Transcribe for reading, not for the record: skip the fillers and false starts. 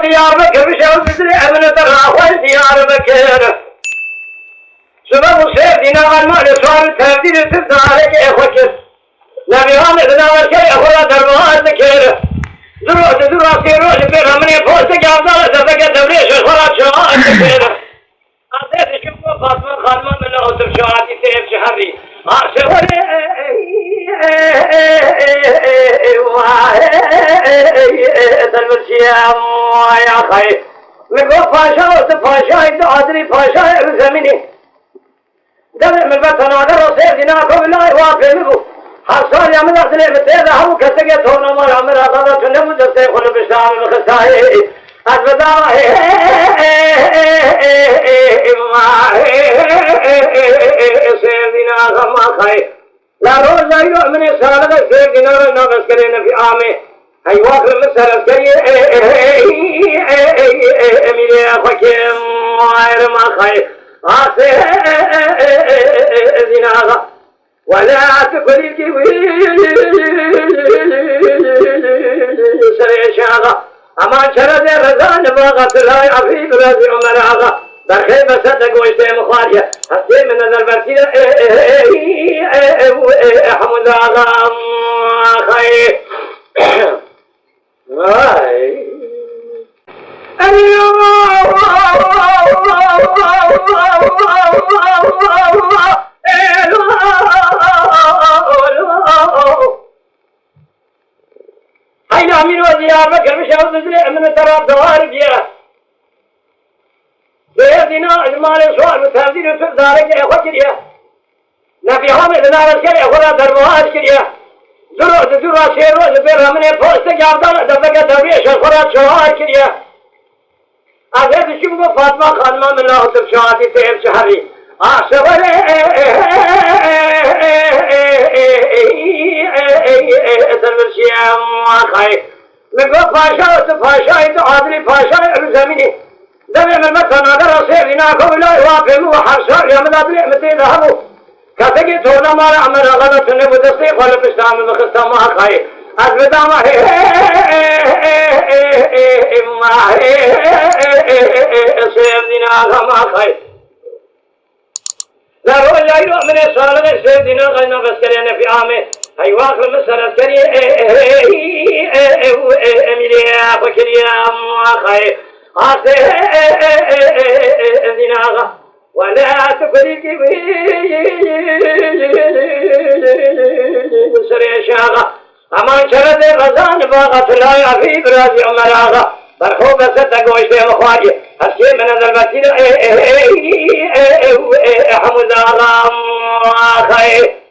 ديار بكر بشو بزري أمن تراوي ديار بكر سبب السيف دينا غنمان سؤال تهديد تبدأ عليك إخوكس نبي غامد ناول شيء أخوة دربها ذكر ذروة سيروش بيرها من يفوزك أفضل دفق الدبريش الخراب شواء ذكر أعطيت شوفوا فاطمة خادمة من أوتر شواتي سيف شهري أعشوني المرشية يا خي نقول فاشا وتفاشا يدعادري فاشا زميني دمع من بطن وقر وصير ديناكم بالله يوافي مبو حصان يا من أصلي متيذا هم كسكت هون أمر عمر أغضا تنمو جسي خلو بشام مخصاي أتبدا سير ديناكم ما خي لا روز أيضا من سالة سير ديناكم نفس كرين في آمي هاي واقر مسألة كريه أميري أخوكي مائر ما خي زناغا ولا تقولي سريشاغا أمان شرد رزان باغت لا يعفي برازي عمراغا برخي بسدق ويشتي مخارية حسي من البركية حمد آغا خي هاي نعمل وديار بكر بشو بزري من تراب دوارق يا بيدنا اجمال سؤال متهدين وتدارك يا خجر يا نبيهم إذن الشيء خلا دربها الشيء ذروة سيروز بيرها من يفوزك أفضل دفق الدبريش الخراب شواء الشيء أعطيت شوفوا فاطمة خادمة من أوتر شواتي سيف شهري أعشوني المرشية خي نقول فاشا وتفاشا يدعادري فاشا زميني دمع من مطن أقر وصير ديناكم بالله يوافي مو حرشان يا من أبريع متين ذهبوا كثقي تونا مالا عمر أغنى تنبو دسيق ولا بشتام المخصة ما خي أثبتا ما سيف ديناكم ما خي لا روح لا يروح من الصالة سيف ديناكم نفس كرينا في آمي هاي واخر مسألة كريه أميليا بكريا خي زناغا ولا تقولي سريشاغا أمان شرد غزان باغت لا يعفي برازي عمراغا برخو بسدق ويشتي مخواجي هالشي من البركية حمد الله خير